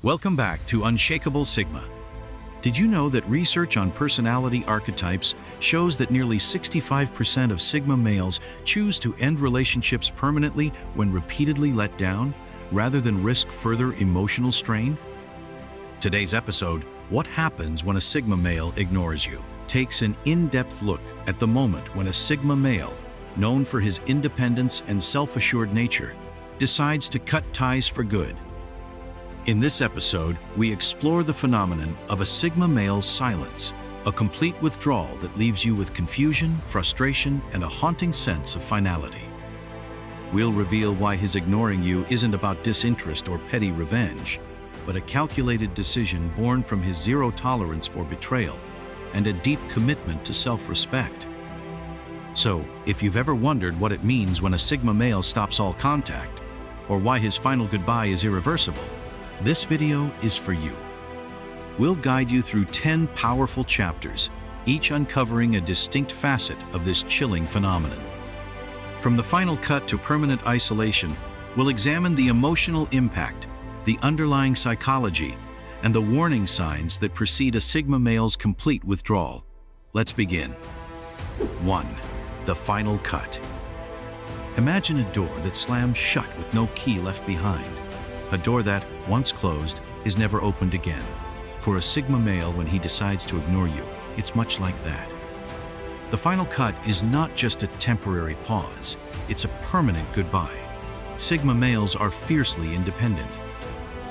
Welcome back to Unshakable Sigma. Did you know that research on personality archetypes shows that nearly 65% of Sigma males choose to end relationships permanently when repeatedly let down, rather than risk further emotional strain? Today's episode, What Happens When a Sigma Male Ignores You, takes an in-depth look at the moment when a Sigma male, known for his independence and self-assured nature, decides to cut ties for good. In this episode, we explore the phenomenon of a Sigma male's silence, a complete withdrawal that leaves you with confusion, frustration, and a haunting sense of finality. We'll reveal why his ignoring you isn't about disinterest or petty revenge, but a calculated decision born from his zero tolerance for betrayal and a deep commitment to self-respect. So, if you've ever wondered what it means when a Sigma male stops all contact, or why his final goodbye is irreversible, this video is for you. We'll guide you through 10 powerful chapters, each uncovering a distinct facet of this chilling phenomenon. From the final cut to permanent isolation, we'll examine the emotional impact, the underlying psychology, and the warning signs that precede a Sigma male's complete withdrawal. Let's begin. 1. The final cut. Imagine a door that slams shut with no key left behind. A door that, once closed, is never opened again. For a Sigma male, when he decides to ignore you, it's much like that. The final cut is not just a temporary pause, it's a permanent goodbye. Sigma males are fiercely independent.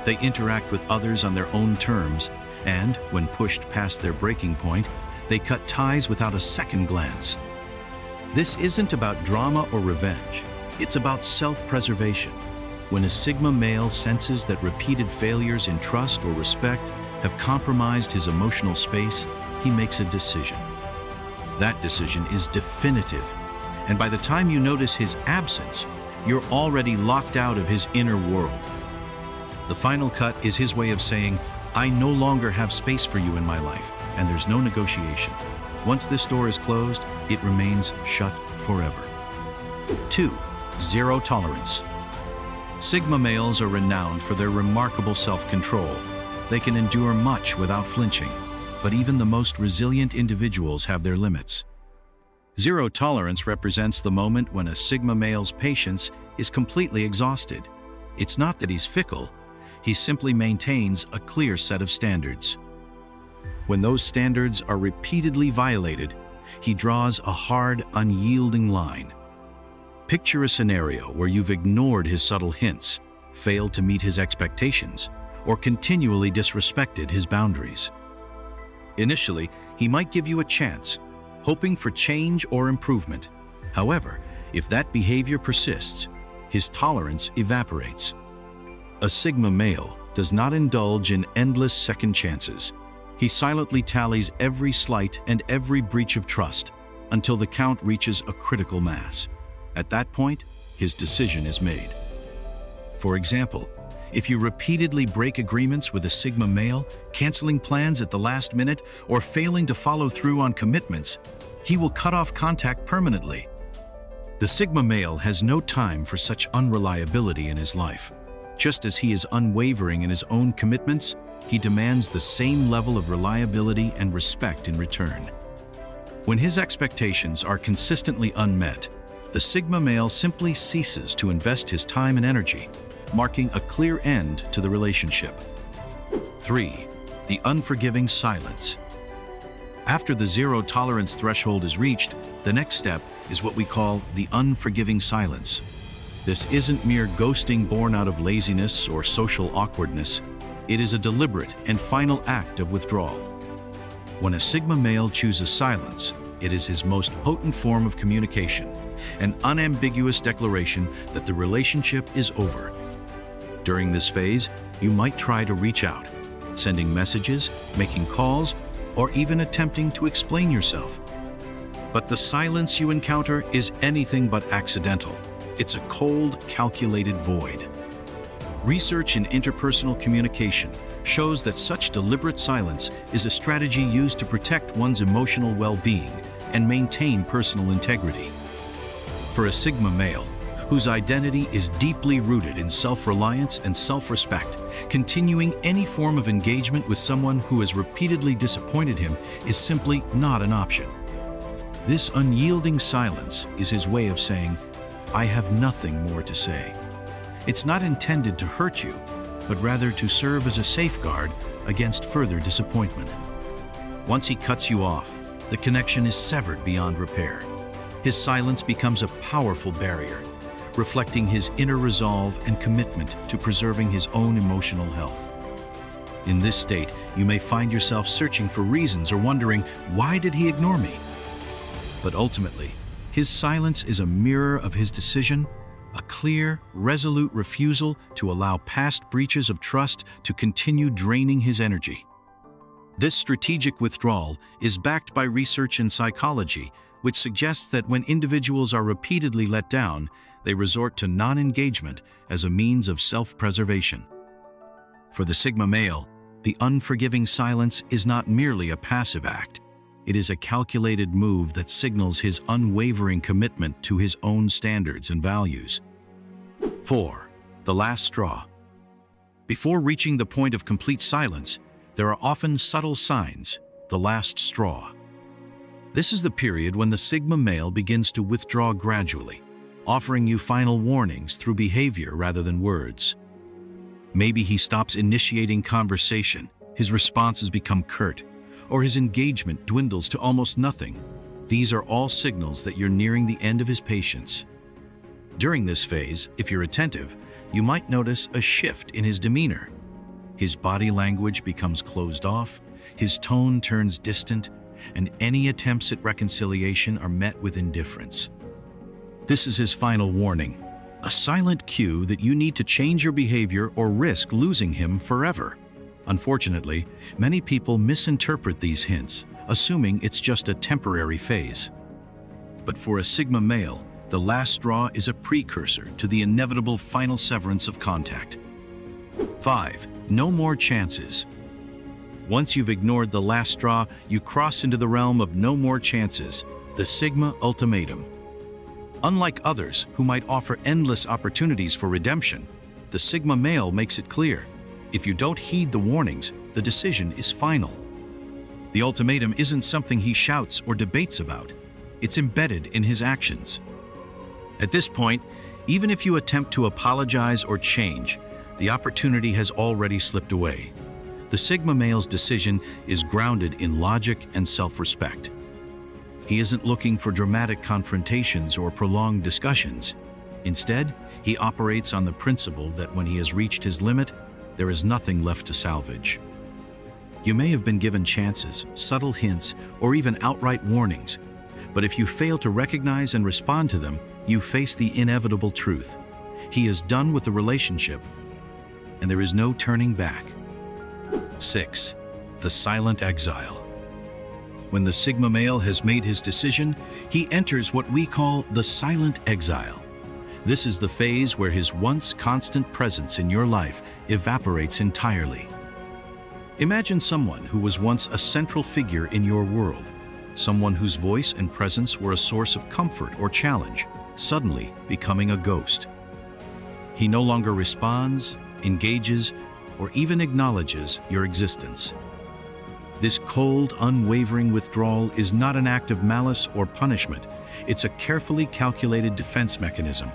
They interact with others on their own terms, and, when pushed past their breaking point, they cut ties without a second glance. This isn't about drama or revenge, it's about self-preservation. When a Sigma male senses that repeated failures in trust or respect have compromised his emotional space, he makes a decision. That decision is definitive, and by the time you notice his absence, you're already locked out of his inner world. The final cut is his way of saying, I no longer have space for you in my life, and there's no negotiation. Once this door is closed, it remains shut forever. 2. Zero tolerance. Sigma males are renowned for their remarkable self-control. They can endure much without flinching, but even the most resilient individuals have their limits. Zero tolerance represents the moment when a Sigma male's patience is completely exhausted. It's not that he's fickle, he simply maintains a clear set of standards. When those standards are repeatedly violated, he draws a hard, unyielding line. Picture a scenario where you've ignored his subtle hints, failed to meet his expectations, or continually disrespected his boundaries. Initially, he might give you a chance, hoping for change or improvement. However, if that behavior persists, his tolerance evaporates. A Sigma male does not indulge in endless second chances. He silently tallies every slight and every breach of trust until the count reaches a critical mass. At that point, his decision is made. For example, if you repeatedly break agreements with a Sigma male, canceling plans at the last minute, or failing to follow through on commitments, he will cut off contact permanently. The Sigma male has no time for such unreliability in his life. Just as he is unwavering in his own commitments, he demands the same level of reliability and respect in return. When his expectations are consistently unmet, the Sigma male simply ceases to invest his time and energy, marking a clear end to the relationship. 3. The unforgiving silence. After the zero tolerance threshold is reached, the next step is what we call the unforgiving silence. This isn't mere ghosting born out of laziness or social awkwardness. It is a deliberate and final act of withdrawal. When a Sigma male chooses silence, it is his most potent form of communication, an unambiguous declaration that the relationship is over. During this phase, you might try to reach out, sending messages, making calls, or even attempting to explain yourself. But the silence you encounter is anything but accidental. It's a cold, calculated void. Research in interpersonal communication shows that such deliberate silence is a strategy used to protect one's emotional well-being and maintain personal integrity. For a Sigma male, whose identity is deeply rooted in self-reliance and self-respect, Continuing any form of engagement with someone who has repeatedly disappointed him is simply not an option. This unyielding silence is his way of saying, "I have nothing more to say." It's not intended to hurt you, but rather to serve as a safeguard against further disappointment. Once he cuts you off, the connection is severed beyond repair. His silence becomes a powerful barrier, reflecting his inner resolve and commitment to preserving his own emotional health. In this state, you may find yourself searching for reasons or wondering, why did he ignore me? But ultimately, his silence is a mirror of his decision, a clear, resolute refusal to allow past breaches of trust to continue draining his energy. This strategic withdrawal is backed by research in psychology, which suggests that when individuals are repeatedly let down, they resort to non-engagement as a means of self-preservation. For the Sigma male, the unforgiving silence is not merely a passive act. It is a calculated move that signals his unwavering commitment to his own standards and values. 4. The last straw. Before reaching the point of complete silence, there are often subtle signs, the last straw. This is the period when the Sigma male begins to withdraw gradually, offering you final warnings through behavior rather than words. Maybe he stops initiating conversation, his responses become curt, or his engagement dwindles to almost nothing. These are all signals that you're nearing the end of his patience. During this phase, if you're attentive, you might notice a shift in his demeanor. His body language becomes closed off, his tone turns distant, and any attempts at reconciliation are met with indifference. This is his final warning, a silent cue that you need to change your behavior or risk losing him forever. Unfortunately, many people misinterpret these hints, assuming it's just a temporary phase. But for a Sigma male, the last straw is a precursor to the inevitable final severance of contact. 5. No more chances. Once you've ignored the last straw, you cross into the realm of no more chances, the Sigma ultimatum. Unlike others who might offer endless opportunities for redemption, the Sigma male makes it clear, if you don't heed the warnings, the decision is final. The ultimatum isn't something he shouts or debates about. It's embedded in his actions. At this point, even if you attempt to apologize or change, the opportunity has already slipped away. The Sigma male's decision is grounded in logic and self-respect. He isn't looking for dramatic confrontations or prolonged discussions. Instead, he operates on the principle that when he has reached his limit, there is nothing left to salvage. You may have been given chances, subtle hints, or even outright warnings, but if you fail to recognize and respond to them, you face the inevitable truth. He is done with the relationship, and there is no turning back. 6. The silent exile. When the Sigma male has made his decision, he enters what we call the silent exile. This is the phase where his once constant presence in your life evaporates entirely. Imagine someone who was once a central figure in your world, someone whose voice and presence were a source of comfort or challenge, suddenly becoming a ghost. He no longer responds, engages, or even acknowledges your existence. This cold, unwavering withdrawal is not an act of malice or punishment. It's a carefully calculated defense mechanism.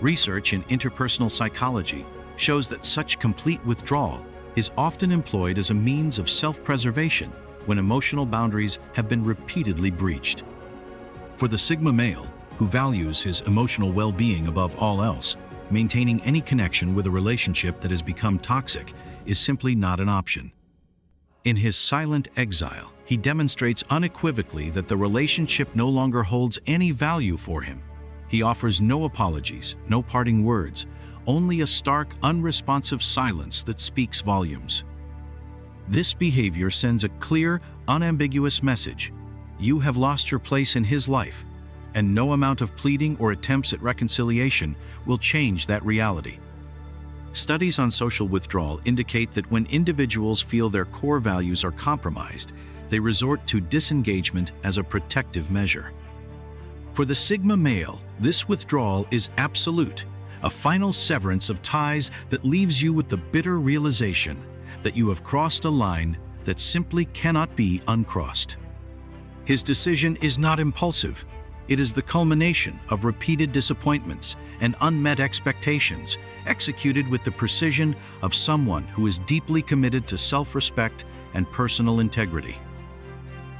Research in interpersonal psychology shows that such complete withdrawal is often employed as a means of self-preservation when emotional boundaries have been repeatedly breached. For the Sigma male, who values his emotional well-being above all else, maintaining any connection with a relationship that has become toxic is simply not an option. In his silent exile, he demonstrates unequivocally that the relationship no longer holds any value for him. He offers no apologies, no parting words, only a stark, unresponsive silence that speaks volumes. This behavior sends a clear, unambiguous message. You have lost your place in his life, and no amount of pleading or attempts at reconciliation will change that reality. Studies on social withdrawal indicate that when individuals feel their core values are compromised, they resort to disengagement as a protective measure. For the Sigma male, this withdrawal is absolute, a final severance of ties that leaves you with the bitter realization that you have crossed a line that simply cannot be uncrossed. His decision is not impulsive. It is the culmination of repeated disappointments and unmet expectations, executed with the precision of someone who is deeply committed to self-respect and personal integrity.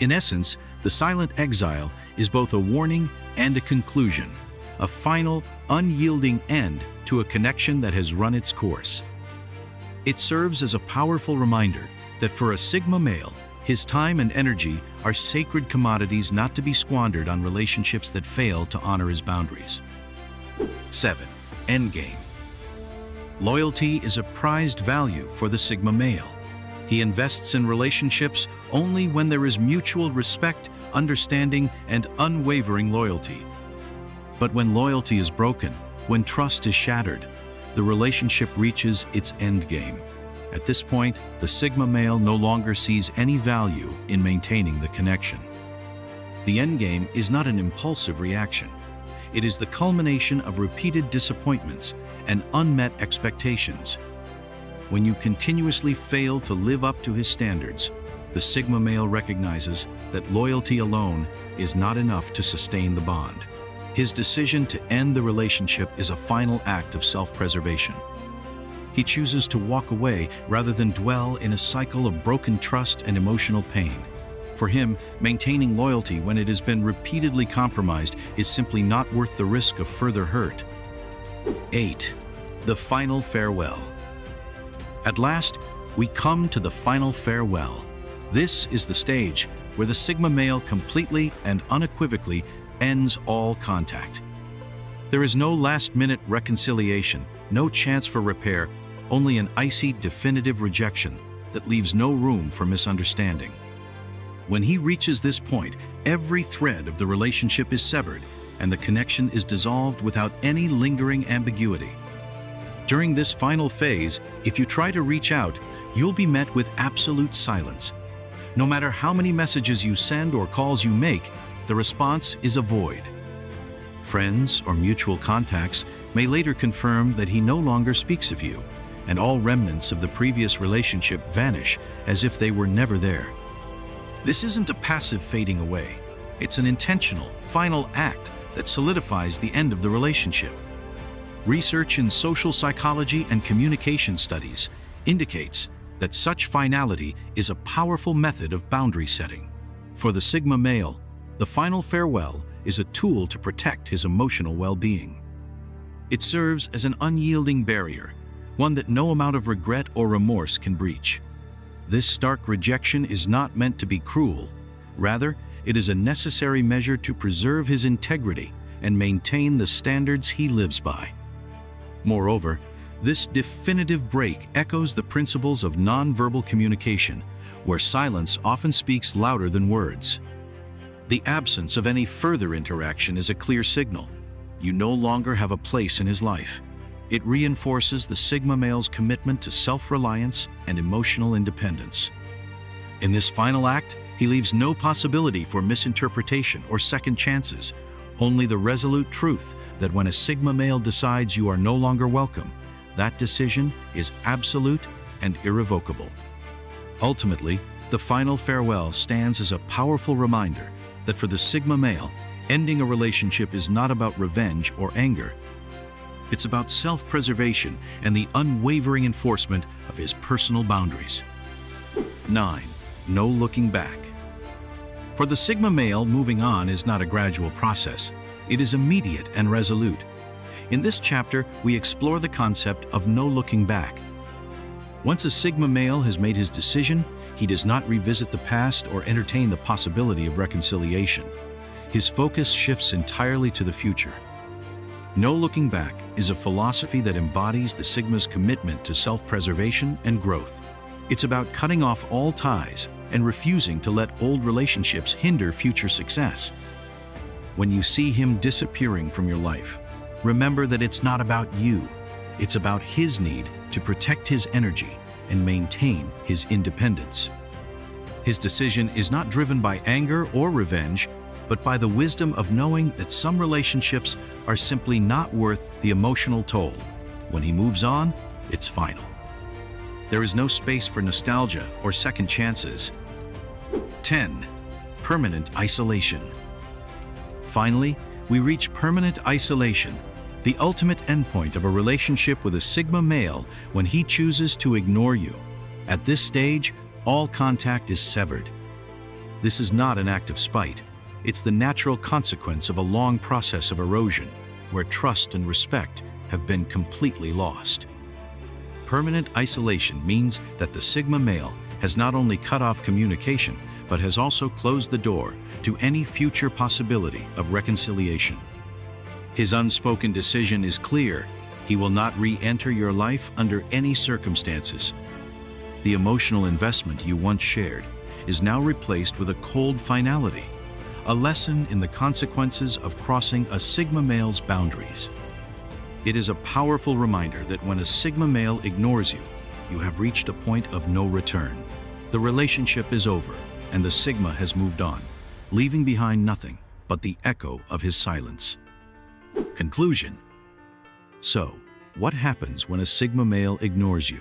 In essence, the silent exile is both a warning and a conclusion, a final, unyielding end to a connection that has run its course. It serves as a powerful reminder that for a Sigma male, his time and energy are sacred commodities not to be squandered on relationships that fail to honor his boundaries. 7. Endgame. Loyalty is a prized value for the Sigma male. He invests in relationships only when there is mutual respect, understanding, and unwavering loyalty. But when loyalty is broken, when trust is shattered, the relationship reaches its endgame. At this point, the Sigma male no longer sees any value in maintaining the connection. The endgame is not an impulsive reaction. It is the culmination of repeated disappointments and unmet expectations. When you continuously fail to live up to his standards, the Sigma male recognizes that loyalty alone is not enough to sustain the bond. His decision to end the relationship is a final act of self-preservation. He chooses to walk away rather than dwell in a cycle of broken trust and emotional pain. For him, maintaining loyalty when it has been repeatedly compromised is simply not worth the risk of further hurt. 8. The final farewell. At last, we come to the final farewell. This is the stage where the Sigma male completely and unequivocally ends all contact. There is no last-minute reconciliation, no chance for repair, only an icy, definitive rejection that leaves no room for misunderstanding. When he reaches this point, every thread of the relationship is severed and the connection is dissolved without any lingering ambiguity. During this final phase, if you try to reach out, you'll be met with absolute silence. No matter how many messages you send or calls you make, the response is a void. Friends or mutual contacts may later confirm that he no longer speaks of you, and all remnants of the previous relationship vanish as if they were never there. This isn't a passive fading away. It's an intentional, final act that solidifies the end of the relationship. Research in social psychology and communication studies indicates that such finality is a powerful method of boundary setting. For the Sigma male, the final farewell is a tool to protect his emotional well-being. It serves as an unyielding barrier, one that no amount of regret or remorse can breach. This stark rejection is not meant to be cruel. Rather, it is a necessary measure to preserve his integrity and maintain the standards he lives by. Moreover, this definitive break echoes the principles of nonverbal communication, where silence often speaks louder than words. The absence of any further interaction is a clear signal. You no longer have a place in his life. It reinforces the Sigma male's commitment to self-reliance and emotional independence. In this final act, he leaves no possibility for misinterpretation or second chances, only the resolute truth that when a Sigma male decides you are no longer welcome, that decision is absolute and irrevocable. Ultimately, the final farewell stands as a powerful reminder that for the Sigma male, ending a relationship is not about revenge or anger. It's about self-preservation and the unwavering enforcement of his personal boundaries. 9. No looking back. For the Sigma male, moving on is not a gradual process. It is immediate and resolute. In this chapter, we explore the concept of no looking back. Once a Sigma male has made his decision, he does not revisit the past or entertain the possibility of reconciliation. His focus shifts entirely to the future. No looking back is a philosophy that embodies the Sigma's commitment to self-preservation and growth. It's about cutting off all ties and refusing to let old relationships hinder future success. When you see him disappearing from your life, remember that it's not about you. It's about his need to protect his energy and maintain his independence. His decision is not driven by anger or revenge. but by the wisdom of knowing that some relationships are simply not worth the emotional toll. When he moves on, it's final. There is no space for nostalgia or second chances. 10. Permanent isolation. Finally, we reach permanent isolation, the ultimate endpoint of a relationship with a Sigma male when he chooses to ignore you. At this stage, all contact is severed. This is not an act of spite. It's the natural consequence of a long process of erosion, where trust and respect have been completely lost. Permanent isolation means that the Sigma male has not only cut off communication, but has also closed the door to any future possibility of reconciliation. His unspoken decision is clear. He will not re-enter your life under any circumstances. The emotional investment you once shared is now replaced with a cold finality, a lesson in the consequences of crossing a Sigma male's boundaries. It is a powerful reminder that when a Sigma male ignores you, you have reached a point of no return. The relationship is over, and the Sigma has moved on, leaving behind nothing but the echo of his silence. Conclusion. So, what happens when a Sigma male ignores you?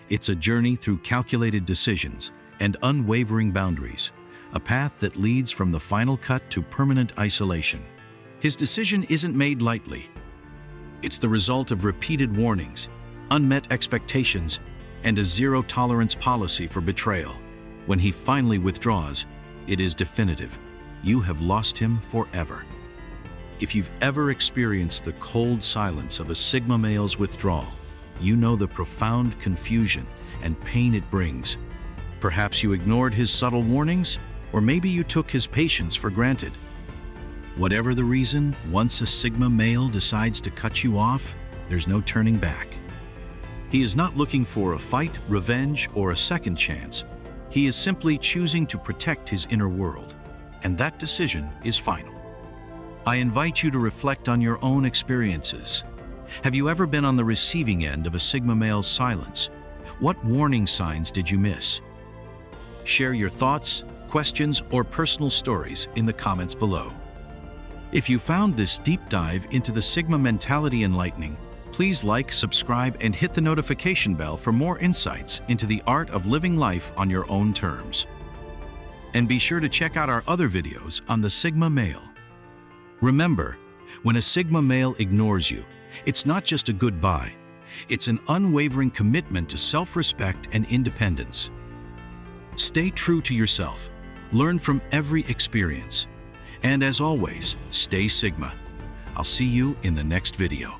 It's a journey through calculated decisions and unwavering boundaries, a path that leads from the final cut to permanent isolation. His decision isn't made lightly. It's the result of repeated warnings, unmet expectations, and a zero-tolerance policy for betrayal. When he finally withdraws, it is definitive. You have lost him forever. If you've ever experienced the cold silence of a Sigma male's withdrawal, you know the profound confusion and pain it brings. Perhaps you ignored his subtle warnings, or maybe you took his patience for granted. Whatever the reason, once a Sigma male decides to cut you off, there's no turning back. He is not looking for a fight, revenge, or a second chance. He is simply choosing to protect his inner world, and that decision is final. I invite you to reflect on your own experiences. Have you ever been on the receiving end of a Sigma male's silence? What warning signs did you miss? Share your thoughts, questions, or personal stories in the comments below. If you found this deep dive into the Sigma mentality enlightening, please like, subscribe, and hit the notification bell for more insights into the art of living life on your own terms. And be sure to check out our other videos on the Sigma male. Remember, when a Sigma male ignores you, it's not just a goodbye. It's an unwavering commitment to self-respect and independence. Stay true to yourself, learn from every experience, and as always, stay Sigma. I'll see you in the next video.